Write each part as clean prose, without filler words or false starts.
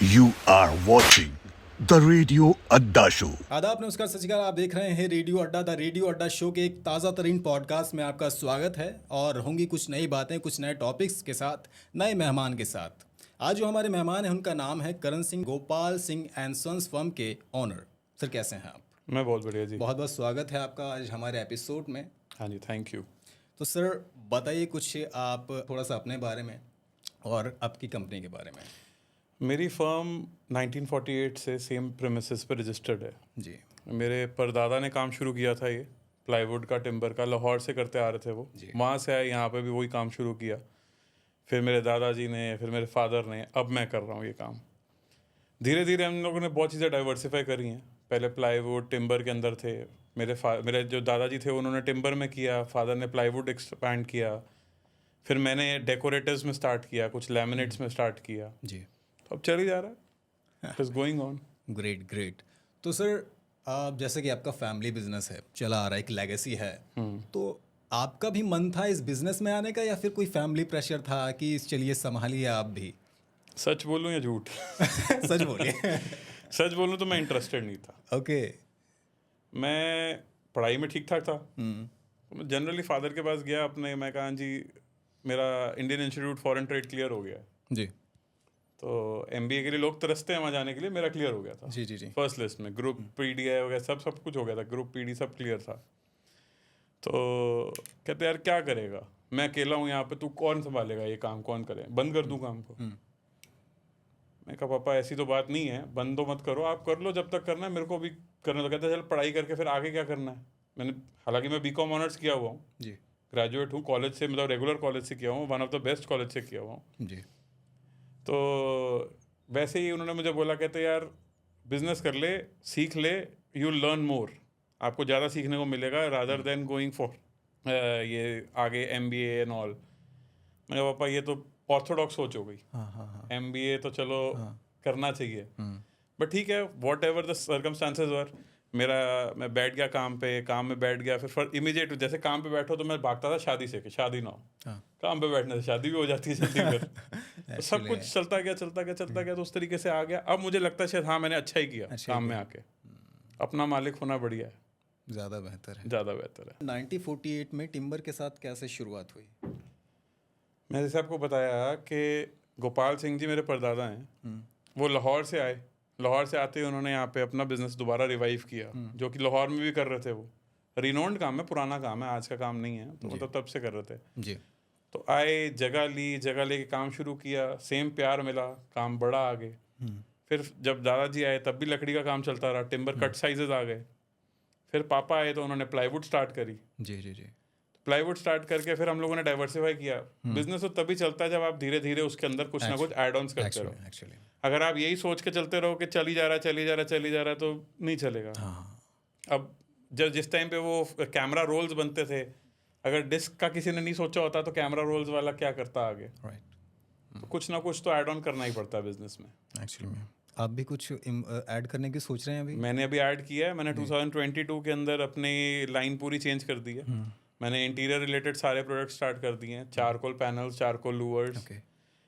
You are watching the Radio Adda Show. आदाब, नमस्कार, सत श्री अकाल। आप देख रहे हैं रेडियो अड्डा, द रेडियो अड्डा शो के एक ताज़ा तरीन पॉडकास्ट में आपका स्वागत है। और होंगी कुछ नई बातें, कुछ नए टॉपिक्स के साथ, नए मेहमान के साथ। आज जो हमारे मेहमान हैं उनका नाम है Karan Singh, Gopal Singh and sons firm के ऑनर। सर, कैसे हैं आप? मैं बहुत बढ़िया जी। बहुत बहुत स्वागत है आपका आज हमारे एपिसोड में। हाँ जी, थैंक यू। तो सर बताइए कुछ आप थोड़ा सा अपने बारे में और आपकी कंपनी के बारे में। मेरी फर्म 1948 से सेम प्रेमिसेस पर रजिस्टर्ड है जी। मेरे परदादा ने काम शुरू किया था, ये प्लाईवुड का, टिम्बर का, लाहौर से करते आ रहे थे वो। वहाँ से आए, यहाँ पे भी वही काम शुरू किया। फिर मेरे दादाजी ने, फिर मेरे फादर ने, अब मैं कर रहा हूँ ये काम। धीरे धीरे हम लोगों ने बहुत चीज़ें डाइवर्सिफाई करी हैं। पहले प्लाईवुड टिम्बर के अंदर थे। मेरे जो दादाजी थे उन्होंने टिम्बर में किया, फादर ने प्लाईवुड एक्सपैंड किया। फिर मैंने डेकोरेटिव्स में स्टार्ट किया, कुछ लैमिनेट्स में स्टार्ट किया जी। तो अब चल ही जा रहा है। It is going on. Great. तो सर जैसे कि आपका फैमिली बिजनेस है, चला आ रहा है, एक लेगेसी है, तो आपका भी मन था इस बिजनेस में आने का या फिर कोई फैमिली प्रेशर था कि चलिए संभालिए आप भी? सच बोलूं या झूठ? सच बोलिए। सच बोलूं तो मैं इंटरेस्टेड नहीं था। ओके। मैं पढ़ाई में ठीक ठाक था। तो मैं जनरली फादर के पास गया अपने, मैं कहा जी मेरा Indian institute foreign trade clear हो गया है जी। तो एमबीए के लिए लोग तरसते हैं वहाँ जाने के लिए, मेरा क्लियर हो गया था। जी। फर्स्ट लिस्ट में ग्रुप पीडीआई हो गया, सब कुछ हो गया था, ग्रुप पीडी सब क्लियर था। तो कहते यार क्या करेगा, मैं अकेला हूँ यहाँ पे, तू कौन संभालेगा ये काम, कौन करे, बंद कर दूँ काम को? मैं कहा पापा ऐसी तो बात नहीं है, बंद तो मत करो, आप कर लो जब तक करना है, मेरे को भी करना। तो कहते चल पढ़ाई करके फिर आगे क्या करना है। मैंने, हालांकि मैं बीकॉम ऑनर्स किया हुआ हूँ जी। ग्रेजुएट हूँ कॉलेज से, मतलब रेगुलर कॉलेज से किया हूँ, one of the best college से किया हुआ हूँ जी। तो वैसे ही उन्होंने मुझे बोला, कहते यार बिजनेस कर ले, सीख ले, यू लर्न मोर, आपको ज़्यादा सीखने को मिलेगा रादर देन गोइंग फॉर ये आगे एमबीए एंड ऑल। मैंने कहा पापा ये तो ऑर्थोडॉक्स सोच हो गई। एमबीए तो चलो करना चाहिए, बट ठीक है, वॉट एवर द सर्कमस्टांसेस वर। मैं बैठ गया काम में बैठ गया। फिर इमीडिएट जैसे काम पे बैठो तो मैं भागता था शादी से, कि शादी ना हो। काम पे बैठने से शादी भी हो जाती है जल्दी। फिर तो सब कुछ चलता गया तो उस तरीके से आ गया। अब मुझे लगता है शायद हाँ मैंने अच्छा ही किया काम में आके। अपना मालिक होना बढ़िया है, ज़्यादा बेहतर है। 1948 में टिम्बर के साथ कैसे शुरुआत हुई? मैं जैसे आपको बताया कि गोपाल सिंह जी मेरे परदादा हैं, वो लाहौर से आए। लाहौर से आते ही उन्होंने यहाँ पे अपना बिजनेस दोबारा रिवाइव किया, जो कि लाहौर में भी कर रहे थे। वो रिनोन्ड काम है, पुराना काम है, आज का काम नहीं है, तो मतलब तब से कर रहे थे जी। तो आए, जगह लेके काम शुरू किया, सेम प्यार मिला, काम बढ़ा आगे। फिर जब दादाजी आए तब भी लकड़ी का काम चलता रहा, टिम्बर कट साइजेस आ गए। फिर पापा आए तो उन्होंने प्लाईवुड स्टार्ट करी। जी। प्लाईवुड स्टार्ट करके फिर हम लोगों ने डाइवर्सिफाई किया। बिजनेस तो तभी चलता है जब आप धीरे धीरे उसके अंदर कुछ ना कुछ एड ऑन्स करते रहो। अगर आप यही सोच के चलते रहो कि चली जा रहा है तो नहीं चलेगा। अब जिस टाइम पे वो कैमरा रोल्स बनते थे, अगर डिस्क का किसी ने नहीं सोचा होता तो कैमरा रोल्स वाला क्या करता आगे। तो कुछ ना कुछ तो ऐड ऑन करना ही पड़ता है बिजनेस में। एक्चुअली में आप भी कुछ ऐड करने की सोच रहे हैं अभी? मैंने अभी ऐड किया है। मैंने 2022 के अंदर अपनी लाइन पूरी चेंज कर दी है। मैंने इंटीरियर रिलेटेड सारे प्रोडक्ट स्टार्ट कर दिए हैं। Charcoal panels, charcoal louvres,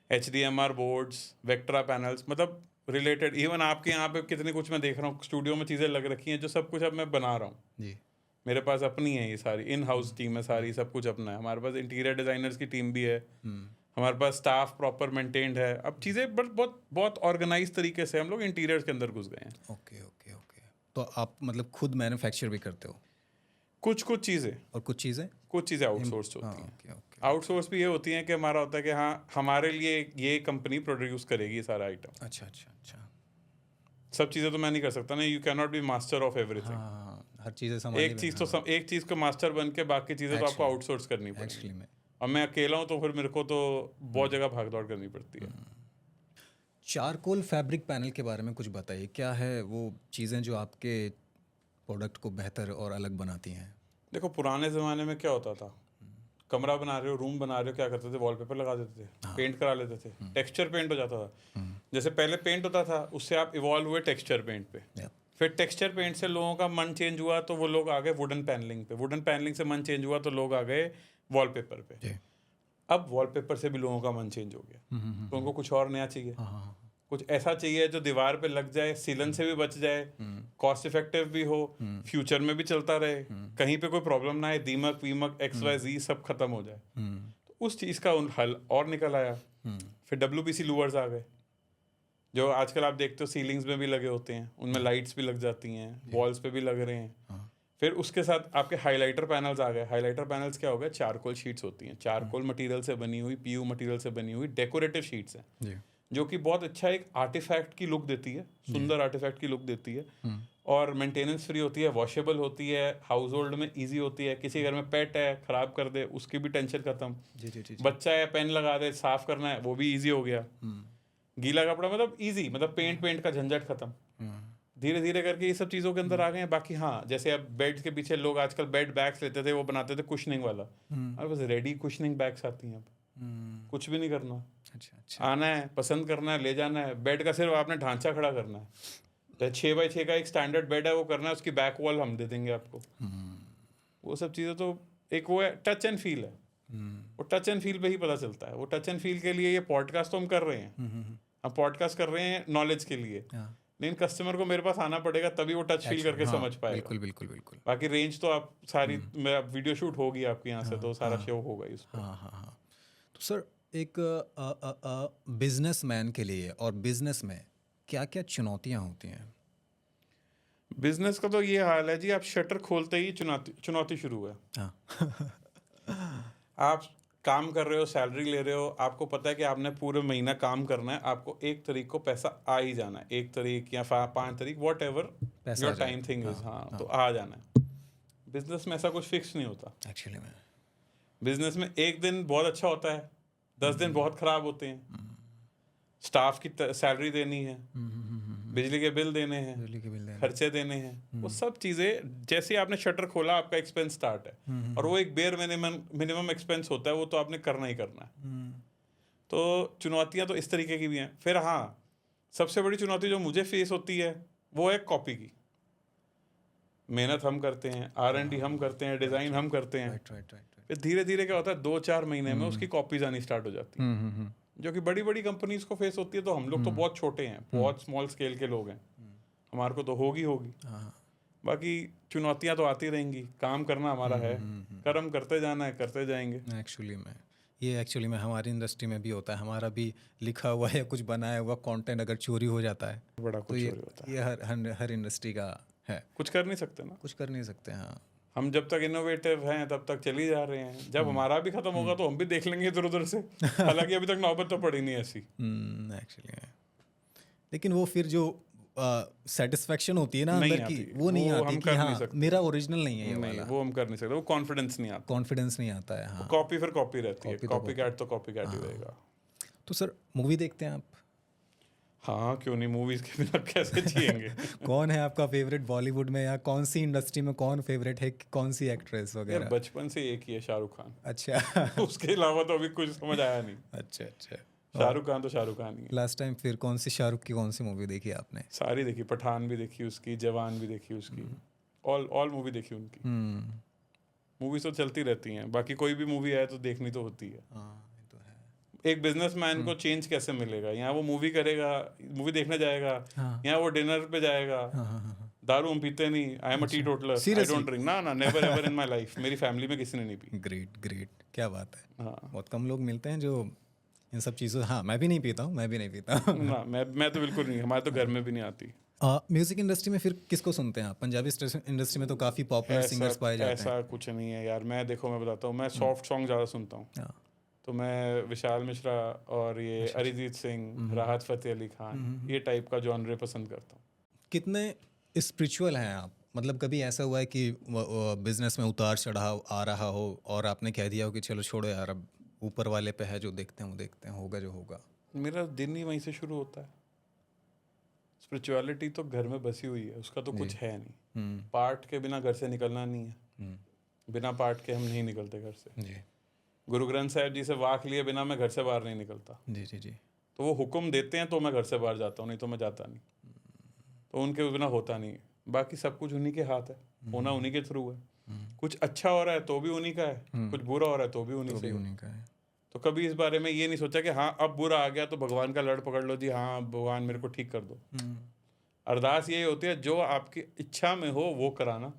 HDMR boards, Vectra panels, मतलब रिलेटेड। इवन आपके यहाँ पे कितने कुछ मैं देख रहा हूँ स्टूडियो में चीज़ें लग रखी हैं, जो सब कुछ अब मैं बना रहा हूँ जी। मेरे पास अपनी है ये सारी इन हाउस टीम है, सारी सब कुछ अपना है। हमारे पास इंटीरियर डिज़ाइनर्स की टीम भी है, हमारे पास स्टाफ प्रॉपर मेंटेन्ड है। अब चीज़ें बहुत ऑर्गेनाइज तरीके से हम लोग इंटीरियर के अंदर घुस गए हैं। ओके। तो आप मतलब खुद मैन्युफैक्चर भी करते हो? कुछ चीज़ें, और कुछ चीज़ें आउटसोर्स होती हैं। आउटसोर्स भी ये होती हैं कि हमारा होता है कि हाँ हमारे लिए ये कंपनी प्रोड्यूस करेगी ये सारा आइटम। अच्छा। सब चीज़ें तो मैं नहीं कर सकता ना, you can not be master of everything. हर चीज़ें एक चीज़ को मास्टर बन के बाकी चीज़ें तो आपको आउटसोर्स करनी पड़ेगी। और मैं अकेला हूँ तो फिर मेरे को तो बहुत जगह भाग दौड़ करनी पड़ती है। चारकोल फैब्रिक पैनल के बारे में कुछ बताइए, क्या है वो चीज़ें जो आपके प्रोडक्ट को बेहतर और अलग बनाती हैं? देखो पुराने ज़माने में क्या होता था, कमरा बना रहे हो, रूम बना रहे हो, क्या करते थे, वॉलपेपर लगा देते थे, पेंट करा लेते थे, टेक्सचर पेंट हो जाता था। जैसे पहले पेंट होता था, उससे आप इवॉल्व हुए टेक्सचर पेंट पे। फिर टेक्सचर पेंट से लोगों का मन चेंज हुआ तो वो लोग आ गए वुडन पैनलिंग पे। वुडन पैनलिंग से मन चेंज हुआ तो लोग आ गए वॉलपेपर पे। अब वॉलपेपर से भी लोगों का मन चेंज हो गया, तो उनको कुछ और नया चाहिए। कुछ ऐसा चाहिए जो दीवार पे लग जाए, सीलन से भी बच जाए, कॉस्ट इफेक्टिव भी हो, फ्यूचर में भी चलता रहे, कहीं पे कोई प्रॉब्लम ना आए, दीमक वीमक XYZ सब खत्म हो जाए। तो उस चीज़ का हल और निकल आया। फिर WPC लूवर्स आ गए, जो आजकल आप देखते हो सीलिंग्स में भी लगे होते हैं, उनमें लाइट्स भी लग जाती हैं, वॉल्स पे भी लग रहे हैं। फिर उसके साथ आपके हाइलाइटर पैनल्स आ गए। हाइलाइटर पैनल्स क्या हो गए? चारकोल शीट्स होती हैं, चारकोल मटेरियल से बनी हुई, PU मटेरियल से बनी हुई डेकोरेटिव शीट्स हैं, जो कि बहुत अच्छा एक आर्टिफैक्ट की लुक देती है, सुंदर आर्टिफैक्ट की लुक देती है, और मेंटेनेंस फ्री होती है, वॉशेबल होती है, हाउस होल्ड में ईजी होती है। किसी घर में पेट है, खराब कर दे उसकी भी टेंशन खत्म। बच्चा है, पेन लगा दे, साफ करना है, वो भी ईजी हो गया। गीला कपड़ा मतलब ईजी, मतलब पेंट का झंझट खत्म। धीरे धीरे करके ये सब चीज़ों के अंदर आ गए हैं। बाकी हाँ, जैसे अब बेड के पीछे लोग आजकल बेड बैग्स लेते थे, वो बनाते थे कुशनिंग वाला, अब बस रेडी कुशनिंग बैग्स आती हैं। अब कुछ भी नहीं करना, अच्छा आना है, पसंद करना है, ले जाना है। बेड का सिर्फ आपने ढांचा खड़ा करना है। 6x6 का एक स्टैंडर्ड बेड है, वो करना है, उसकी बैक वॉल हम दे देंगे आपको। वो सब चीज़ें तो एक वो है, टच एंड फील है। वो टच एंड फील पे ही पता चलता है। वो टच एंड फील के लिए ये पॉडकास्ट तो हम कर रहे हैं, हम पॉडकास्ट कर रहे हैं नॉलेज के लिए, लेकिन कस्टमर को मेरे पास आना पड़ेगा, तभी वो टच फील करके समझ पाएगा। बिल्कुल। बाकी रेंज तो आप सारी वीडियो शूट होगी आपके यहाँ से, तो सारा शो होगा इस पर। हाँ। तो सर, एक बिजनेसमैन के लिए और बिजनेस में क्या क्या चुनौतियाँ होती हैं? बिजनेस का तो ये हाल है जी, आप शटर खोलते ही चुनौती शुरू है। आप काम कर रहे हो, सैलरी ले रहे हो, आपको पता है कि आपने पूरे महीना काम करना है, आपको 1 तारीख को पैसा आ ही जाना है, 1 तारीख या 5 तारीख, what ever your time thing is, तो आ जाना है। बिजनेस में ऐसा कुछ फिक्स नहीं होता एक्चुअली में। बिजनेस में एक दिन बहुत अच्छा होता है, 10 दिन बहुत खराब होते हैं। स्टाफ की सैलरी देनी है, बिजली के बिल देने हैं, खर्चे देने हैं, वो सब चीज़ें। जैसे ही आपने शटर खोला, आपका एक्सपेंस स्टार्ट है, और वो एक बेयर मिनिमम एक्सपेंस होता है, वो तो आपने करना ही करना है। तो चुनौतियाँ तो इस तरीके की भी हैं। फिर हाँ, सबसे बड़ी चुनौती जो मुझे फेस होती है वो है कॉपी की। मेहनत हम करते हैं, R&D हम करते हैं, डिज़ाइन हम करते हैं, फिर धीरे धीरे क्या होता है, 2-4 महीने में उसकी कॉपीज आनी स्टार्ट हो जाती है, जो कि बड़ी बड़ी कंपनीज को फेस होती है। तो हम लोग तो बहुत छोटे हैं, बहुत स्मॉल स्केल के लोग हैं, हमारे को तो होगी। बाकी चुनौतियां तो आती रहेंगी, काम करना हमारा है, कर्म करते जाना है, करते जाएंगे। एक्चुअली में हमारी इंडस्ट्री में भी होता है। हमारा भी लिखा हुआ या कुछ बनाया हुआ कंटेंट अगर चोरी हो जाता है, बड़ा कुछ चोरी होता है। ये हर इंडस्ट्री का है। कुछ कर नहीं सकते ना, कुछ कर नहीं सकते। हाँ, हम जब तक इनोवेटिव हैं तब तक चली जा रहे हैं। जब हमारा भी खत्म होगा तो हम भी देख लेंगे इधर उधर से। हालांकि अभी तक नौबत तो पड़ी नहीं ऐसी एक्चुअली। लेकिन वो फिर जो सेटिस्फेक्शन होती है ना अंदर की, वो नहीं आती कि हाँ मेरा ओरिजिनल नहीं है ये वाला। वो हम कर नहीं सकते, वो कॉन्फिडेंस नहीं आता है। हाँ, कॉपी फिर कॉपी रहती है, कॉपी कैट तो कॉपी कैट ही रहेगा। तो सर, मूवी देखते हैं आप? हाँ, क्यों नहीं, मूवीज के बिना कैसे जिएंगे। कौन है आपका फेवरेट बॉलीवुड में, या कौन सी इंडस्ट्री में कौन फेवरेट है, कौन सी एक्ट्रेस वगैरह? बचपन से एक ही है, शाहरुख खान। अच्छा। उसके अलावा तो अभी कुछ समझ आया नहीं। अच्छा। शाहरुख खान तो शाहरुख खान ही है। लास्ट टाइम फिर कौन सी शाहरुख की कौन सी मूवी देखी आपने? सारी देखी, पठान भी देखी उसकी, जवान भी देखी उसकी, ऑल मूवी देखी उनकी। मूवी तो चलती रहती हैं, बाकी कोई भी मूवी आए तो देखनी तो होती है। एक बिजनेसमैन को चेंज कैसे मिलेगा? यहाँ वो मूवी करेगा, मूवी देखने जाएगा, यहाँ वो डिनर पे जाएगा। दारू हम पीते नहीं, I am a teetotaler, I don't drink, ना never ever in my life. मेरी फैमिली में किसी ने नहीं पी। ग्रेट, क्या बात है। बहुत कम लोग मिलते हैं जो इन सब चीज़ों। हाँ, मैं भी नहीं पीता हूँ ना, मैं तो बिल्कुल नहीं, हमारे तो घर में भी नहीं आती। म्यूजिक इंडस्ट्री में फिर किसको सुनते हैं आप? पंजाबी इंडस्ट्री में तो काफ़ी पॉपुलर सिंगर्स पाए जाते हैं। ऐसा कुछ नहीं है यार, मैं बताता हूँ, मैं सॉफ्ट सॉन्ग ज़्यादा सुनता हूँ। तो मैं विशाल मिश्रा और ये अरिजीत सिंह, राहत फ़तेह अली खान, ये टाइप का जॉनरे पसंद करता हूँ। कितने स्पिरिचुअल हैं आप? मतलब कभी ऐसा हुआ है कि बिजनेस में उतार चढ़ाव आ रहा हो और आपने कह दिया हो कि चलो छोड़ो यार, अब ऊपर वाले पे है, जो देखते हैं वो देखते हैं, होगा जो होगा? मेरा दिन ही वहीं से शुरू होता है। स्पिरिचुअलिटी तो घर में बसी हुई है, उसका तो कुछ है नहीं। पाठ के बिना घर से निकलना नहीं है, बिना पाठ के हम नहीं निकलते घर से। गुरु ग्रंथ साहिब जी से वाक लिए बिना मैं घर से बाहर नहीं निकलता। जी। तो वो हुक्म देते हैं तो मैं घर से बाहर जाता हूँ, नहीं तो मैं जाता नहीं। तो उनके बिना होता नहीं। बाकी सब कुछ उन्हीं के हाथ है, होना उन्हीं के थ्रू है। कुछ अच्छा हो रहा है तो भी उन्हीं का है, कुछ बुरा हो रहा है तो भी उन्हीं का है। तो कभी इस बारे में ये नहीं सोचा कि हाँ अब बुरा आ गया तो भगवान का लड़ पकड़ लो जी, हाँ भगवान मेरे को ठीक कर दो। अरदास यही होती है, जो आपकी इच्छा में हो वो कराना,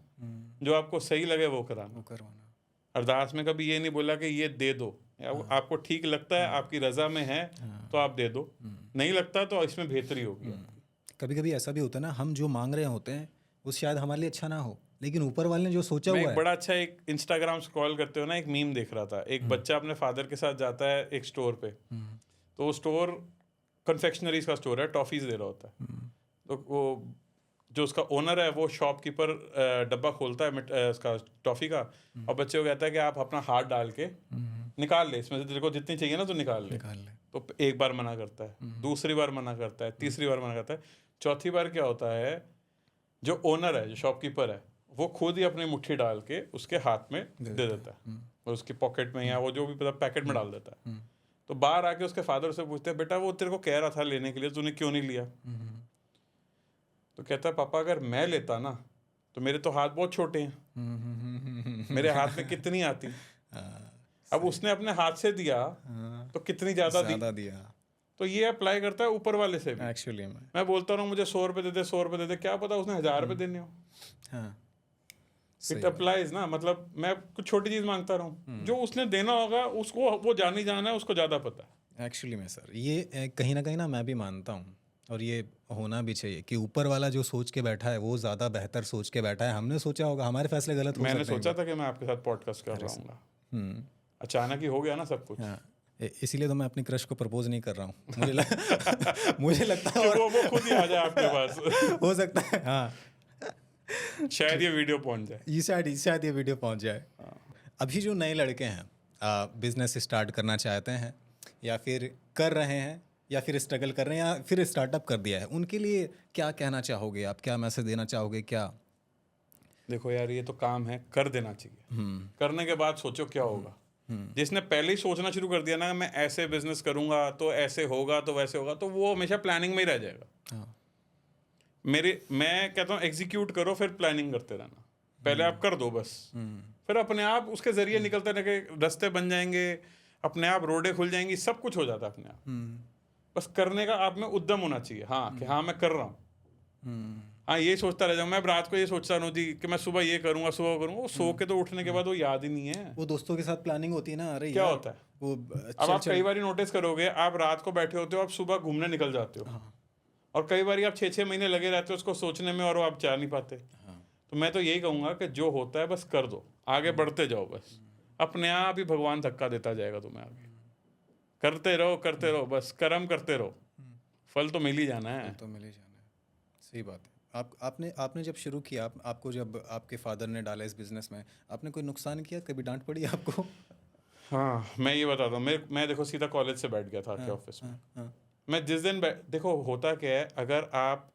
जो आपको सही लगे वो कराना। वो करवाना। अरदास में कभी ये नहीं बोला कि ये दे दो, आपको ठीक लगता है, आपकी रजा में है तो आप दे दो, नहीं लगता तो इसमें बेहतरी होगी। कभी कभी ऐसा भी होता है ना, हम जो मांग रहे होते हैं वो शायद हमारे लिए अच्छा ना हो, लेकिन ऊपर वाले ने जो सोचा मैं हुआ एक है। बड़ा अच्छा एक इंस्टाग्राम स्क्रॉल करते हो ना, एक मीम देख रहा था, एक बच्चा अपने फादर के साथ जाता है एक स्टोर पे, तो वो स्टोर कन्फेक्शनरीज का स्टोर है, टॉफीज दे रहा होता है। तो वो जो उसका ओनर है वो शॉपकीपर डब्बा खोलता है उसका टॉफी का, और बच्चे को कहता है कि आप अपना हाथ डाल के निकाल ले, इसमें से तेरे को जितनी चाहिए ना तो निकाल ले। तो एक बार मना करता है, दूसरी बार मना करता है, तीसरी बार मना करता है, चौथी बार क्या होता है, जो ओनर है, जो शॉपकीपर है, वो खुद ही अपनी मुट्ठी डाल के उसके हाथ में दे देता है, और उसकी पॉकेट में या वो जो भी पैकेट में डाल देता है। तो बाहर आके उसके फादर से पूछते हैं, बेटा वो तेरे को कह रहा था लेने के लिए, तूने क्यों नहीं लिया? तो कहता है, पापा अगर मैं लेता ना तो मेरे तो हाथ बहुत छोटे हैं, मेरे हाथ में कितनी आती। अब उसने अपने हाथ से दिया तो कितनी ज्यादा दिया। तो ये अप्लाई करता है ऊपर वाले से भी। एक्चुअली मैं बोलता हूँ मुझे 100 रुपये दे दे, 100 रुपये दे दे, क्या पता उसने 1000 रुपये देने हो। इट अप्लाइज ना, मतलब मैं कुछ छोटी चीज मांगता रहूं, जो उसने देना होगा उसको वो जान ही जाना है, उसको ज्यादा पता है। एक्चुअली में सर, ये कहीं ना मैं भी मानता हूँ, और ये होना भी चाहिए कि ऊपर वाला जो सोच के बैठा है वो ज़्यादा बेहतर सोच के बैठा है। हमने सोचा होगा, हमारे फैसले गलत हो सकते हैं। मैंने सोचा था कि मैं आपके साथ पॉडकास्ट कर रहा हूँ, अचानक ही हो गया ना सब कुछ। इसीलिए तो मैं अपनी क्रश को प्रपोज नहीं कर रहा हूँ। मुझे लगता है वो खुद ही आ जाए आपके पास। हो सकता है, हाँ, शायद ये वीडियो पहुंच जाए, ये शायद ये वीडियो पहुंच जाए। अभी जो नए लड़के हैं, बिजनेस स्टार्ट करना चाहते हैं, या फिर कर रहे हैं, या फिर स्ट्रगल कर रहे हैं, या फिर स्टार्टअप कर दिया है, उनके लिए क्या कहना चाहोगे आप? क्या मैसेज देना चाहोगे? क्या? देखो यार, ये तो काम है, कर देना चाहिए। करने के बाद सोचो क्या होगा। जिसने पहले ही सोचना शुरू कर दिया ना, मैं ऐसे बिजनेस करूंगा तो ऐसे होगा तो वैसे होगा, तो वो हमेशा प्लानिंग में ही रह जाएगा। मैं कहता हूँ एग्जीक्यूट करो, फिर प्लानिंग करते रहना। पहले आप कर दो बस, फिर अपने आप उसके जरिए निकलते रहे, रास्ते बन जाएंगे, अपने आप रोडें खुल जाएंगी, सब कुछ हो जाता है अपने आप। बस करने का आप में उद्यम होना चाहिए, हाँ कि हाँ मैं कर रहा हूँ। हाँ, ये सोचता रह जाऊँ मैं रात को, ये सोचता रहूँ जी कि मैं सुबह ये करूँगा, सुबह करूँगा, वो सो के तो उठने के बाद वो याद ही नहीं है। वो दोस्तों के साथ प्लानिंग होती है ना, अरे क्या होता है वो अब आप कई बार नोटिस करोगे, आप रात को बैठे होते हो, आप सुबह घूमने निकल जाते हो, और कई बार आप 6-6 महीने लगे रहते हो उसको सोचने में, और आप जा नहीं पाते। तो मैं तो यही कहूँगा कि जो होता है बस कर दो, आगे बढ़ते जाओ, बस अपने आप ही भगवान धक्का देता जाएगा तुम्हें आगे। करते रहो, बस कर्म करते रहो, फल तो मिल ही जाना है। सही बात है। आपने जब शुरू किया, आपको जब आपके फादर ने डाला इस बिजनेस में, आपने कोई नुकसान किया? कभी डांट पड़ी आपको? हाँ, मैं ये बताता हूँ। मैं देखो सीधा कॉलेज से बैठ गया था के ऑफिस में। मैं जिस दिन देखो होता क्या है, अगर आप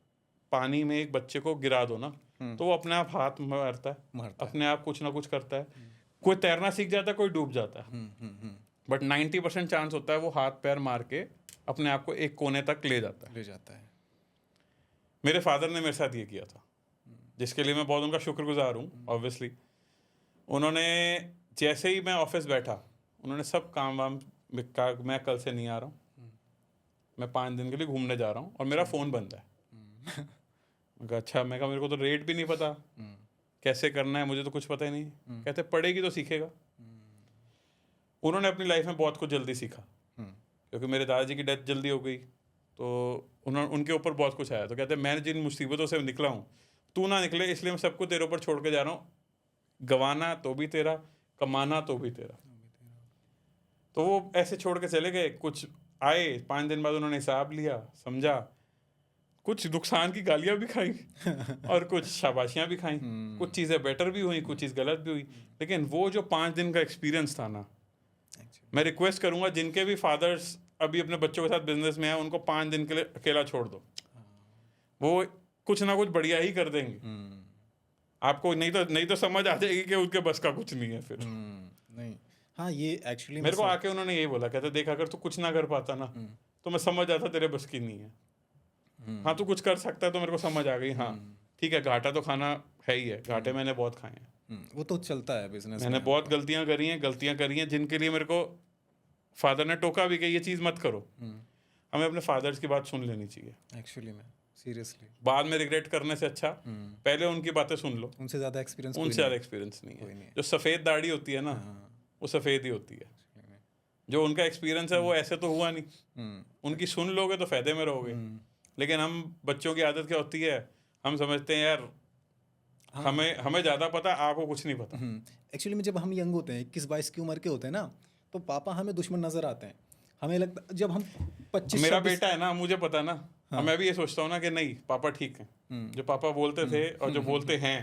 पानी में एक बच्चे को गिरा दो ना, तो वो अपने आप हाथ मारता है, अपने आप कुछ ना कुछ करता है। कोई तैरना सीख जाता है, कोई डूब जाता है, बट 90% चांस होता है वो हाथ पैर मार के अपने आप को एक कोने तक ले जाता है। मेरे फादर ने मेरे साथ ये किया था, जिसके लिए मैं बहुत उनका शुक्रगुजार हूँ। ऑब्वियसली उन्होंने जैसे ही मैं ऑफिस बैठा, उन्होंने सब काम वाम, मैं कल से नहीं आ रहा हूँ, मैं 5 दिन के लिए घूमने जा रहा हूँ, और मेरा फ़ोन बंद है। मैं कहा अच्छा, मैं कहा मेरे को तो रेट भी नहीं पता, कैसे करना है मुझे तो कुछ पता ही नहीं। कहते पढ़ेगी तो सीखेगा। उन्होंने अपनी लाइफ में बहुत कुछ जल्दी सीखा, क्योंकि मेरे दादाजी की डेथ जल्दी हो गई, तो उनके ऊपर बहुत कुछ आया। तो कहते मैं जिन मुसीबतों से निकला हूँ, तू ना निकले, इसलिए मैं सबको तेरे ऊपर छोड़ के जा रहा हूँ। गंवाना तो भी तेरा, कमाना तो भी तेरा। तो वो ऐसे छोड़ के चले गए। कुछ आए 5 दिन बाद, उन्होंने हिसाब लिया, समझा, कुछ नुकसान की गालियाँ भी खाई और कुछ शाबाशियाँ भी खाई। कुछ चीज़ें बेटर भी हुई, कुछ चीज़ गलत भी हुई, लेकिन वो जो 5 दिन का एक्सपीरियंस था ना, मैं रिक्वेस्ट करूँगा जिनके भी फादर्स अभी अपने बच्चों के साथ बिजनेस में हैं, उनको 5 दिन के लिए अकेला छोड़ दो, वो कुछ ना कुछ बढ़िया ही कर देंगे आपको। नहीं तो समझ आ जाएगी कि उनके बस का कुछ नहीं है फिर। नहीं, हाँ, ये एक्चुअली मेरे को आके उन्होंने यही बोला, कहते देख अगर तू कुछ ना कर पाता ना, तो मैं समझ आता तेरे बस की नहीं है। हाँ, तू कुछ कर सकता है, तो मेरे को समझ आ गई। हाँ ठीक है, घाटा तो खाना है ही है, घाटे मैंने बहुत खाए हैं, वो तो चलता है बिजनेस। मैंने बहुत गलतियां करी हैं, जिनके लिए मेरे को फादर ने टोका भी कि ये चीज़ मत करो, हमें अपने फादर्स की बात सुन लेनी चाहिए। एक्चुअली में सीरियसली बाद में रिग्रेट करने से अच्छा पहले उनकी बातें सुन लो। उनसे ज़्यादा एक्सपीरियंस उनसे ज़्यादा एक्सपीरियंस नहीं है। जो सफ़ेद दाढ़ी होती है ना, वो सफ़ेद ही होती है। जो उनका एक्सपीरियंस है वो ऐसे तो हुआ नहीं, उनकी सुन लोगे तो फ़ायदे में रहोगे। लेकिन हम बच्चों की आदत क्या होती है, हम समझते हैं यार हमें ज़्यादा पता, आपको कुछ नहीं पता। एक्चुअली में जब हम यंग होते हैं 21-22 की उम्र के होते हैं ना, तो पापा हमें दुश्मन नज़र आते हैं। हमें लगता जब हम 25 मेरा बेटा है ना, मुझे पता ना, मैं भी ये सोचता हूँ ना कि नहीं पापा ठीक है, जो पापा बोलते थे और जो बोलते हैं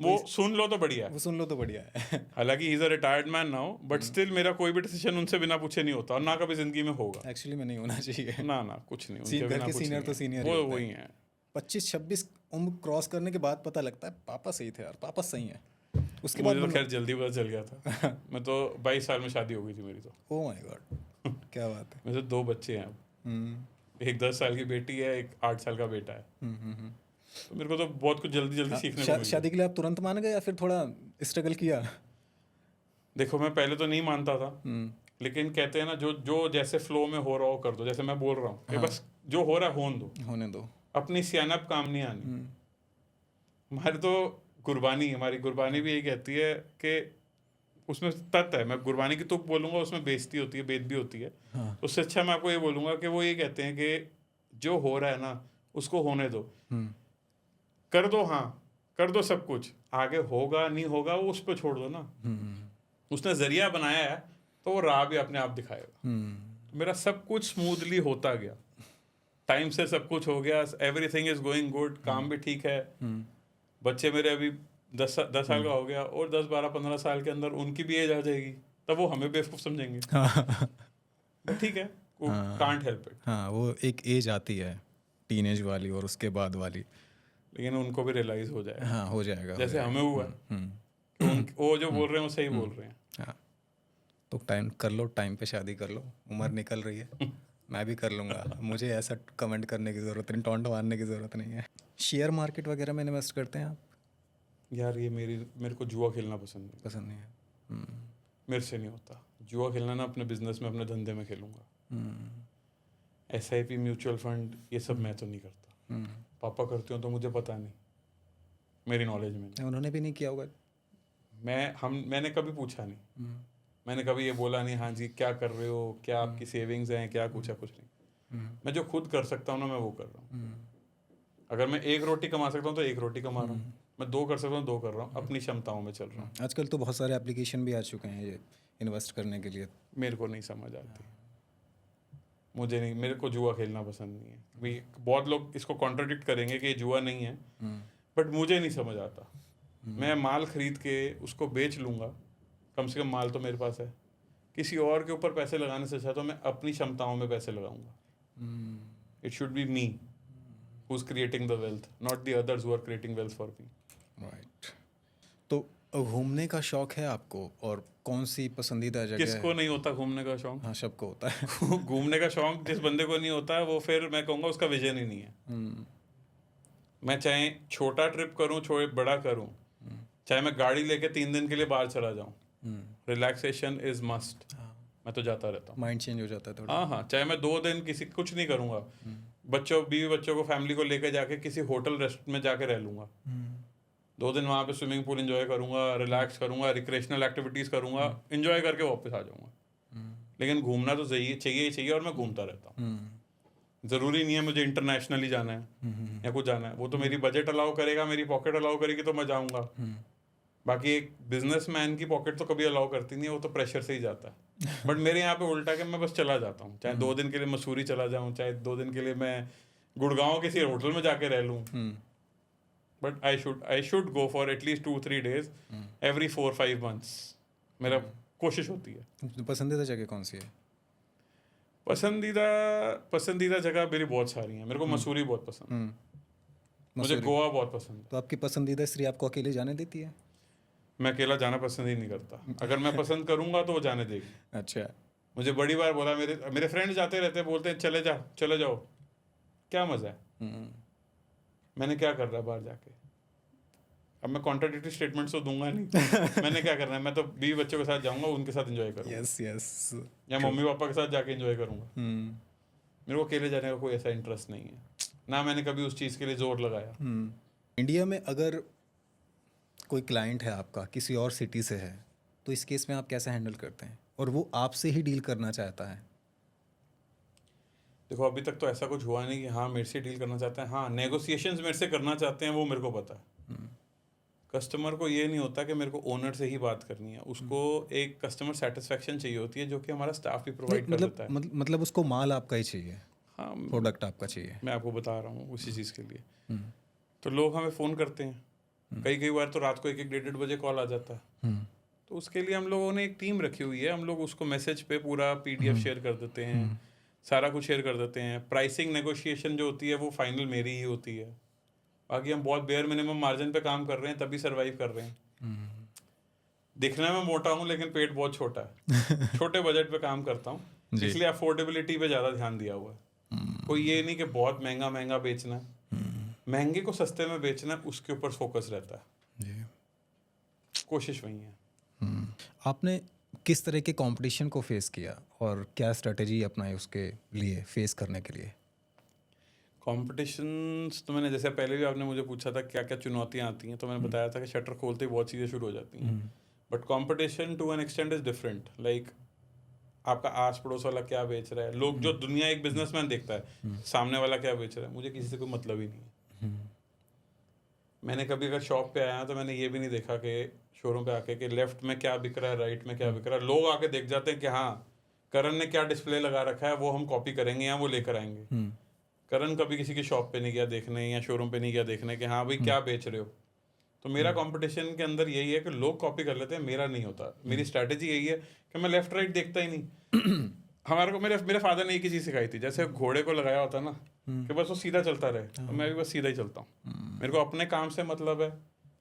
वो सुन लो तो बढ़िया है। वो सुन लो तो बढ़िया है। हालांकि he is a retired man now, but still मेरा कोई भी डिसीजन उनसे बिना पूछे नहीं होता और ना कभी जिंदगी में होगा। एक्चुअली में नहीं होना चाहिए। ना ना कुछ नहीं, उनके घर बिना के कुछ सीनियर नहीं तो है। सीनियर वो वही है। 25-26 उम्र क्रॉस करने के बाद पता लगता है पापा सही थे यार, पापा सही हैं। उसके मुझे बाद तो खैर जल्दी पता चल गया था। मैं तो 22 साल में शादी हो गई थी मेरी तो। ओह माय गॉड, क्या बात है। मेरे तो 2 बच्चे हैं अब, एक 10 साल की बेटी है, एक 8 साल का बेटा है। तो मेरे को तो बहुत कुछ जल्दी जल्दी सीखने को मिला। शादी के लिए आप तुरंत मान गए या फिर थोड़ा स्ट्रगल किया? देखो मैं पहले तो नहीं मानता था, लेकिन कहते हैं ना जो जैसे फ्लो में हो रहा हो कर दो। जैसे मैं बोल रहा हूँ कि बस जो हो रहा है होने दो, अपनी सियानप काम नहीं आनी। हमारी तो हमारी गुरबानी भी यही कहती है कि उसमें तत्व है, मैं गुरबानी की तुक बोलूंगा उसमें बेइज्जती होती है, बेद भी होती है। तो उससे अच्छा मैं आपको ये बोलूंगा कि वो ये कहते हैं कि जो हो रहा है ना उसको होने दो, कर दो, हाँ कर दो सब कुछ, आगे होगा नहीं होगा वो उस पर छोड़ दो ना। उसने जरिया बनाया है तो वो राह भी अपने आप दिखाएगा। तो मेरा सब कुछ स्मूथली होता गया, टाइम से सब कुछ हो गया, एवरीथिंग इज गोइंग गुड, काम भी ठीक है। बच्चे मेरे अभी 10 साल का हो गया और 10 12 15 साल के अंदर उनकी भी एज आ जाएगी, तब वो हमें बेवकूफ़ समझेंगे। बट ठीक है, कांट हेल्प इट। हाँ, वो एक एज आती है टीनेज वाली और उसके बाद वाली, लेकिन उनको भी रियलाइज हो जाएगा। हाँ हो जाएगा, जैसे हमें हुआ तो वो जो बोल रहे हैं वो सही बोल रहे हैं। हाँ, तो टाइम कर लो, टाइम पे शादी कर लो, उम्र निकल रही है। मैं भी कर लूँगा, मुझे ऐसा कमेंट करने की ज़रूरत नहीं, टोंट मारने की ज़रूरत नहीं है। शेयर मार्केट वगैरह में इन्वेस्ट करते हैं आप? यार ये मेरे को जुआ खेलना पसंद नहीं है। मेरे से नहीं होता जुआ खेलना ना। अपने बिजनेस में, अपने धंधे में खेलूंगा। SIP, म्यूचुअल फंड, ये सब मैं तो नहीं करता। पापा करते हो तो मुझे पता नहीं, मेरी नॉलेज में नहीं। उन्होंने भी नहीं किया होगा? मैंने कभी पूछा नहीं, मैंने कभी ये बोला नहीं हाँ जी क्या कर रहे हो, क्या आपकी सेविंग्स हैं, क्या कुछ है, कुछ नहीं। मैं जो खुद कर सकता हूँ ना मैं वो कर रहा हूँ। अगर मैं 1 रोटी कमा सकता हूँ तो 1 रोटी कमा रहा हूँ, मैं 2 कर सकता हूँ 2 कर रहा हूँ, अपनी क्षमताओं में चल रहा हूँ। आजकल तो बहुत सारे एप्लीकेशन भी आ चुके हैं ये इन्वेस्ट करने के लिए। मेरे को नहीं समझ आती, मुझे नहीं, मेरे को जुआ खेलना पसंद नहीं है। भी बहुत लोग इसको कॉन्ट्राडिक्ट करेंगे कि ये जुआ नहीं है, बट मुझे नहीं समझ आता। मैं माल खरीद के उसको बेच लूँगा, कम से कम माल तो मेरे पास है। किसी और के ऊपर पैसे लगाने से अच्छा तो मैं अपनी क्षमताओं में पैसे लगाऊंगा। It should be me who's creating the wealth, not the others who are creating wealth for me. Right. तो घूमने का शौक है आपको, और कौन सी पसंदीदा जगह किसको नहीं होता घूमने का शौक? हाँ, सबको होता है। घूमने का शौक जिस बंदे को नहीं होता है वो फिर मैं कहूँगा उसका विजन ही नहीं है। मैं चाहे छोटा ट्रिप करूँ, बड़ा करूँ, चाहे मैं गाड़ी लेके 3 दिन के लिए बाहर चला जाऊँ, रिलैक्सेशन इज मस्ट। मैं तो जाता रहता हूँ, माइंड चेंज हो जाता है थोड़ा। हाँ, चाहे मैं 2 दिन कुछ नहीं करूँगा, बीवी बच्चों को, फैमिली को लेकर जाके किसी होटल रेस्ट में जाके रह लूँगा। 2 दिन वहाँ पे स्विमिंग पूल एंजॉय करूँगा, रिलैक्स करूँगा, रिक्रेशनल एक्टिविटीज़ करूँगा, एंजॉय करके वापस आ जाऊँगा। लेकिन घूमना तो चाहिए और मैं घूमता रहता हूँ। ज़रूरी नहीं है मुझे इंटरनेशनली जाना है या कुछ जाना है, वो तो मेरी बजट अलाउ करेगा, मेरी पॉकेट अलाउ करेगी तो मैं जाऊँगा। बाकी एक बिजनेसमैन की पॉकेट तो कभी अलाउ करती नहीं है, वो तो प्रेशर से ही जाता है। बट मेरे यहाँ पे उल्टा कि मैं बस चला जाता हूँ, चाहे 2 दिन के लिए मसूरी चला जाऊँ, चाहे 2 दिन के लिए मैं गुड़गांव किसी होटल में जाके रह लूँ। But I should go for at least 2-3 days every 4-5 months। मेरा कोशिश होती है। पसंदीदा जगह कौन सी है? पसंदीदा जगह मेरी बहुत सारी हैं। मेरे को मसूरी बहुत पसंद है, मुझे गोवा बहुत पसंद है। तो आपकी पसंदीदा स्त्री आपको अकेले जाने देती है? मैं अकेला जाना पसंद ही नहीं करता, अगर मैं पसंद करूंगा तो वो जाने देगी। अच्छा। मुझे बड़ी बार बोला, मेरे फ्रेंड जाते रहते हैं, बोलते हैं चले जाओ, क्या मज़ा है, मैंने क्या कर रहा है बाहर जाके। अब मैं कॉन्ट्राडिक्टरी स्टेटमेंट्स तो दूंगा नहीं। मैंने क्या करना है, मैं तो 20 बच्चों के साथ जाऊंगा, उनके साथ एंजॉय करूंगा, यस यस। या मम्मी पापा के साथ जाके एंजॉय करूंगा। मेरे को अकेले जाने का कोई ऐसा इंटरेस्ट नहीं है, ना मैंने कभी उस चीज़ के लिए जोर लगाया। इंडिया में अगर कोई क्लाइंट है आपका किसी और सिटी से है, तो इस केस में आप कैसे हैंडल करते हैं, और वो आपसे ही डील करना चाहता है? देखो अभी तक तो ऐसा कुछ हुआ नहीं कि हाँ मेरे से डील करना चाहते हैं। हाँ नेगोशिएशंस मेरे से करना चाहते हैं, वो मेरे को पता है। कस्टमर को ये नहीं होता कि मेरे को ओनर से ही बात करनी है, उसको एक कस्टमर सेटिस्फेक्शन चाहिए होती है, जो कि हमारा स्टाफ भी प्रोवाइड कर देता है। मतलब उसको माल आपका ही चाहिए, हाँ प्रोडक्ट आपका चाहिए। मैं आपको बता रहा हूँ उसी चीज़ के लिए। तो लोग हमें फ़ोन करते हैं, कई बार तो रात को 1-1 डेढ़ बजे कॉल आ जाता है। तो उसके लिए हम लोगों ने एक टीम रखी हुई है, हम लोग उसको मैसेज पे पूरा PDF शेयर कर देते हैं, सारा कुछ शेयर कर देते हैं। प्राइसिंग नेगोशिएशन जो होती है वो फाइनल मेरी ही होती है। बाकी हम बहुत बेयर मिनिमम मार्जिन पे काम कर रहे हैं, तभी सर्वाइव कर रहे हैं। दिखने में मोटा हूँ लेकिन पेट बहुत छोटा है। छोटे बजट पे काम करता हूँ, इसलिए अफोर्डेबिलिटी पे ज़्यादा ध्यान दिया हुआ है। कोई ये नहीं कि बहुत महंगा महंगा बेचना है, महंगे को सस्ते में बेचना है, उसके ऊपर फोकस रहता है। कोशिश वही है। आपने किस तरह के कंपटीशन को फेस किया और क्या स्ट्रेटेजी अपनाई उसके लिए, फेस करने के लिए? कॉम्पिटिशन्स तो मैंने, जैसे पहले भी आपने मुझे पूछा था क्या क्या चुनौतियाँ आती हैं, तो मैंने बताया था कि शटर खोलते ही बहुत चीज़ें शुरू हो जाती हैं। But competition to an extent is different. Like आपका आस पड़ोस वाला क्या बेच रहा है, लोग जो दुनिया एक बिजनेसमैन देखता है, सामने वाला क्या बेच रहा है, मुझे किसी से कोई मतलब ही नहीं है। मैंने कभी अगर शॉप पे आया तो मैंने ये भी नहीं देखा कि शोरूम पे आके कि लेफ्ट में क्या बिक रहा है, राइट में क्या बिक रहा है। लोग आके देख जाते हैं कि हाँ करण ने क्या डिस्प्ले लगा रखा है, वो हम कॉपी करेंगे या वो लेकर आएंगे। करण कभी किसी की शॉप पे नहीं गया देखने, या शोरूम पे नहीं गया देखने कि हाँ भाई क्या बेच रहे हो। तो मेरा कंपटीशन के अंदर यही है कि लोग कॉपी कर लेते हैं, मेरा नहीं होता। मेरी स्ट्रैटेजी यही है कि मैं लेफ्ट राइट देखता ही नहीं। हमारे को मेरे फादर ने एक ही चीज़ सिखाई थी, जैसे घोड़े को लगाया होता ना कि बस वो सीधा चलता रहे, तो मैं भी बस सीधा ही चलता हूँ। मेरे को अपने काम से मतलब है,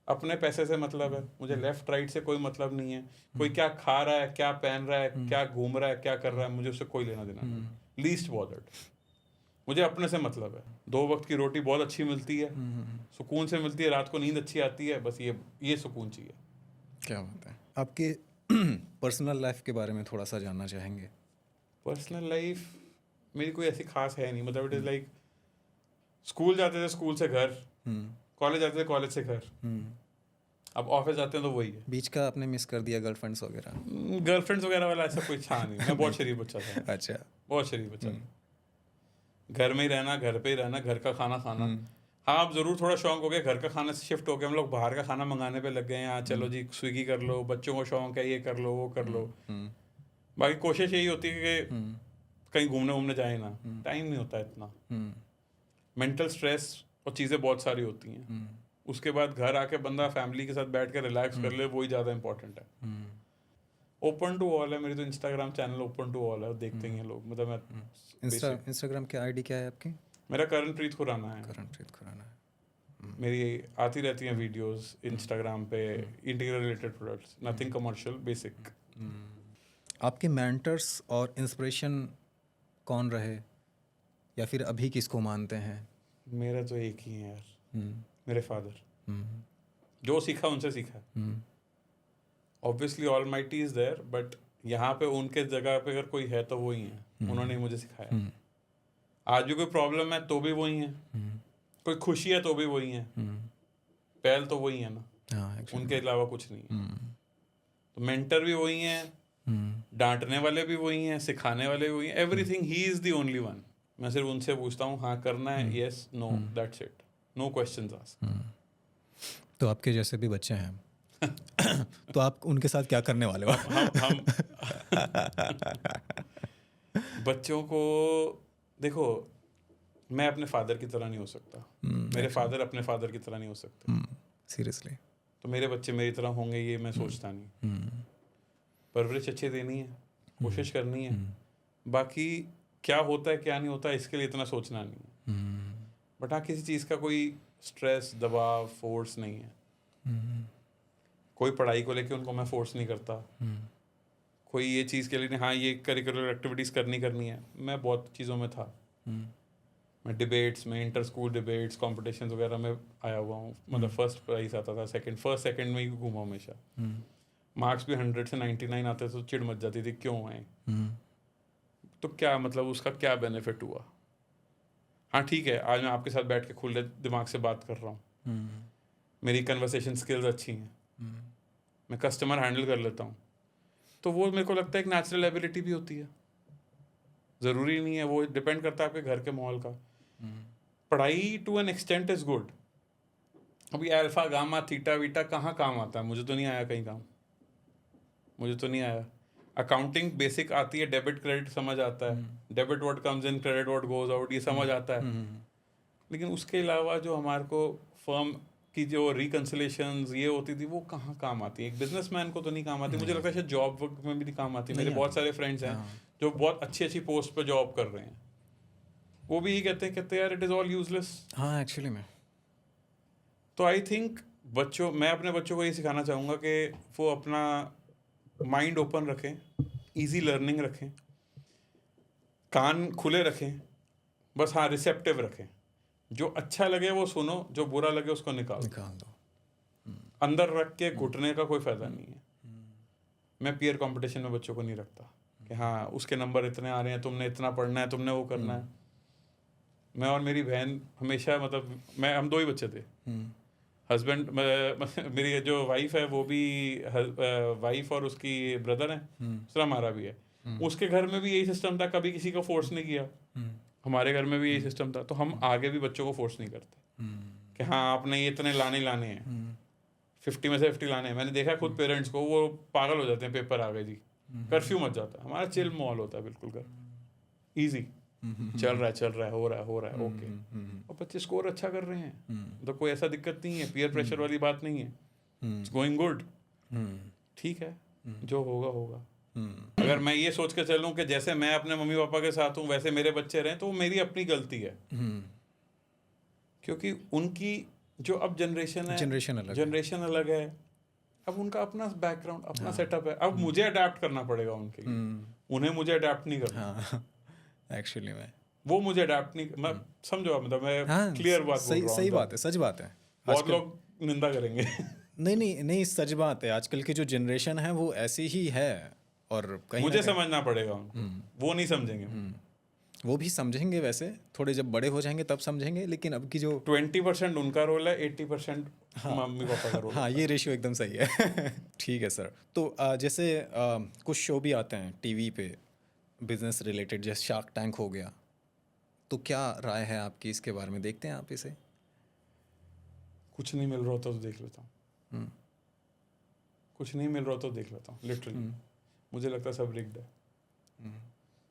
अपने पैसे से मतलब है, मुझे लेफ्ट राइट से कोई मतलब नहीं है। कोई क्या खा रहा है, क्या पहन रहा है, क्या घूम रहा है, क्या कर रहा है, मुझे उससे कोई लेना देना नहीं। Least bothered. मुझे अपने से मतलब है। 2 वक्त की रोटी बहुत अच्छी मिलती है, सुकून से मिलती है, रात को नींद अच्छी आती है, बस ये सुकून चाहिए। क्या बात है। आपके पर्सनल लाइफ के बारे में थोड़ा सा जानना चाहेंगे? पर्सनल लाइफ मेरी कोई ऐसी खास है नहीं। मतलब इट इज़ लाइक स्कूल जाते थे, स्कूल से घर, कॉलेज जाते थे, कॉलेज से घर, अब ऑफिस जाते हैं तो वही है। बीच का आपने मिस कर दिया गर्लफ्रेंड्स वगैरह? गर्लफ्रेंड्स वगैरह वाला ऐसा कोई था नहीं। मैं बहुत शरीफ बच्चा था। अच्छा। बहुत शरीफ बच्चा था। घर में ही रहना, घर पे ही रहना, घर का खाना खाना। हाँ अब ज़रूर थोड़ा शौक हो गया, घर का खाने से शिफ्ट हो गया, हम लोग बाहर का खाना मंगाने पे लग गए हैं। हाँ चलो जी स्विगी कर लो, बच्चों को शौक है ये कर लो वो कर लो। बाकी कोशिश यही होती है कि कहीं घूमने वूमने जाए ना, टाइम नहीं होता इतना। मेंटल स्ट्रेस और चीज़ें बहुत सारी होती हैं। उसके बाद घर आके बंदा फैमिली के साथ बैठ के रिलैक्स कर ले, वही ज़्यादा इंपॉर्टेंट है। ओपन टू ऑल है मेरी तो Instagram channel, open to all है, देखते ही हैं लोग। मतलब मैं इंस्टाग्राम की आईडी क्या है आपकी? मेरा करणप्रीत खुराना है। करणप्रीत खुराना है। मेरी आती रहती हैं वीडियोस इंस्टाग्राम पे, interior related products, nothing commercial, basic. आपके मेंटर्स और इंस्पिरेशन कौन रहे, या फिर अभी किसको मानते हैं? मेरा तो एक ही है यार, मेरे फादर। जो सीखा उनसे सीखा। Obviously almighty is there, but यहाँ पे उनके जगह पे अगर कोई है तो वही है। उन्होंने मुझे सिखाया। आज भी कोई प्रॉब्लम है तो भी वही है, कोई खुशी है तो भी वही है, पहल तो वही है ना। उनके अलावा कुछ नहीं है। तो मेंटर भी वही है, डांटने वाले भी वही हैं, सिखाने वाले भी वही हैं। एवरीथिंग ही इज द ओनली वन। मैं सिर्फ उनसे पूछता हूँ हाँ करना है, yes no, that's it, no questions asked. तो आपके जैसे भी बच्चे हैं तो आप उनके साथ क्या करने वाले हो? हम बच्चों को देखो, मैं अपने फादर की तरह नहीं हो सकता, मेरे फादर अपने फादर की तरह नहीं हो सकते। सीरियसली। तो मेरे बच्चे मेरी तरह होंगे ये मैं सोचता नहीं। परवरिश अच्छी देनी है, कोशिश करनी है, बाकी क्या होता है क्या नहीं होता है इसके लिए इतना सोचना नहीं है। बट हाँ किसी चीज़ का कोई स्ट्रेस, दबाव, फोर्स नहीं है। कोई पढ़ाई को लेके उनको मैं फोर्स नहीं करता। कोई ये चीज़ के लिए नहीं हाँ ये करिकुलर एक्टिविटीज़ करनी है। मैं बहुत चीज़ों में था, मैं डिबेट्स में, इंटर स्कूल डिबेट्स, कॉम्पिटिशन वगैरह में आया हुआ हूँ. मतलब फर्स्ट प्राइज आता था, सेकंड में ही घूमा हमेशा. मार्क्स भी 100 से 99 आते तो चिढ़ मच जाती थी क्यों आए. तो क्या मतलब उसका क्या बेनिफिट हुआ. हाँ ठीक है, आज मैं आपके साथ बैठ के खुले दिमाग से बात कर रहा हूँ, मेरी कन्वर्सेशन स्किल्स अच्छी हैं, मैं कस्टमर हैंडल कर लेता हूँ, तो वो मेरे को लगता है एक नेचुरल एबिलिटी भी होती है. ज़रूरी नहीं है, वो डिपेंड करता है आपके घर के माहौल का. पढ़ाई to an extent is good. अभी अल्फा गामा थीटा वीटा कहाँ काम आता है, मुझे तो नहीं आया कहीं काम, मुझे तो नहीं आया. अकाउंटिंग बेसिक आती है, डेबिट क्रेडिट समझ आता है, debit what comes in, credit what goes out, ये समझ आता है. लेकिन उसके अलावा जो हमारे को फर्म की जो रिकन्सिलेशंस ये होती थी वो कहाँ काम आती है. एक बिजनेसमैन को तो नहीं काम आती. मुझे लगता है शायद जॉब में भी नहीं काम आती. मेरे बहुत सारे फ्रेंड्स हैं जो बहुत अच्छी पोस्ट पे जॉब कर रहे हैं, वो भी यही कहते हैं यार इट इज़ ऑल यूजलेस. हाँ एक्चुअली में. तो आई थिंक मैं अपने बच्चों को ये सिखाना चाहूँगा कि वो अपना माइंड ओपन रखें, इजी लर्निंग रखें, कान खुले रखें, बस हाँ रिसेप्टिव रखें. जो अच्छा लगे वो सुनो, जो बुरा लगे उसको निकाल दो. अंदर रख के घुटने का कोई फायदा नहीं है. मैं पीयर कंपटीशन में बच्चों को नहीं रखता कि हाँ उसके नंबर इतने आ रहे हैं, तुमने इतना पढ़ना है, तुमने वो करना है. मैं और मेरी बहन हमेशा मतलब हम 2 ही बच्चे थे. हस्बैंड मेरी जो वाइफ है वो भी वाइफ और उसकी ब्रदर है, दूसरा हमारा भी है. उसके घर में भी यही सिस्टम था, कभी किसी को फोर्स नहीं किया. हमारे घर में भी यही सिस्टम था. तो हम आगे भी बच्चों को फोर्स नहीं करते कि हाँ आपने ये इतने लाने हैं, 50 में से 50 लाने हैं. मैंने देखा खुद पेरेंट्स को, वो पागल हो जाते हैं, पेपर आ गए जी, कर्फ्यू मच जाता है. हमारा चिल माहौल होता है बिल्कुल घर, ईजी चल रहा है, हो रहा है ओके. और बच्चे स्कोर अच्छा कर रहे हैं तो कोई ऐसा दिक्कत नहीं है, पीयर प्रेशर वाली बात नहीं है. It's going good. ठीक है, जो होगा. अगर मैं ये सोच के चलूं कि जैसे मैं अपने मम्मी पापा के साथ हूँ वैसे मेरे बच्चे रहें, तो वो मेरी अपनी गलती है. क्योंकि उनकी जो अब जनरेशन अलग है. अब उनका अपना बैकग्राउंड, अपना सेटअप है. अब मुझे अडेप्ट करना पड़ेगा उनके लिए, उन्हें मुझे अडेप्ट नहीं करना. एक्चुअली में वो मुझे अडेप्ट नहीं, मैं समझो मतलब मैं क्लियर बात बोल रहा हूँ. सही बात है, सच बात है. बहुत लोग निंदा करेंगे. नहीं सच बात है. आजकल की जो जनरेशन है वो ऐसी ही है. और कहीं मुझे समझना पड़ेगा उनको, वो नहीं समझेंगे. वो भी समझेंगे वैसे, थोड़े जब बड़े हो जाएंगे तब समझेंगे. लेकिन अब की जो 20% उनका रोल है, 80% मम्मी पापा का रोल. हाँ ये रेशियो एकदम सही है. ठीक है सर. तो जैसे कुछ शो भी आते हैं टीवी पे बिजनेस रिलेटेड, जैसे शार्क टैंक हो गया, तो क्या राय है आपकी इसके बारे में? देखते हैं आप इसे? कुछ नहीं मिल रहा होता तो देख लेता हूँ. कुछ नहीं मिल रहा तो देख लेता हूँ लिटरली. मुझे लगता है सब रिग्ड है.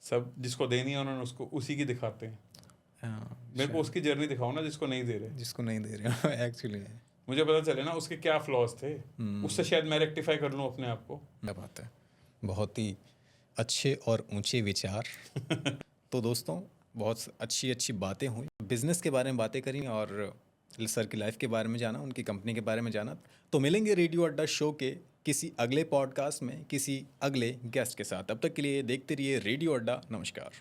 सब जिसको देनी है उन्होंने उसको उसी की दिखाते हैं. मेरे को उसकी जर्नी दिखाओ ना, जिसको नहीं दे रहे. एक्चुअली मुझे पता चले ना उसके क्या फ्लॉज थे, उससे शायद मैं रेक्टिफाई कर लूँ अपने आप को. क्या बात है. बहुत ही अच्छे और ऊंचे विचार. तो दोस्तों बहुत अच्छी बातें हुई, बिजनेस के बारे में बातें करी और सर की लाइफ के बारे में जाना, उनकी कंपनी के बारे में जाना. तो मिलेंगे रेडियो अड्डा शो के किसी अगले पॉडकास्ट में किसी अगले गेस्ट के साथ. तब तक के लिए देखते रहिए रेडियो अड्डा. नमस्कार.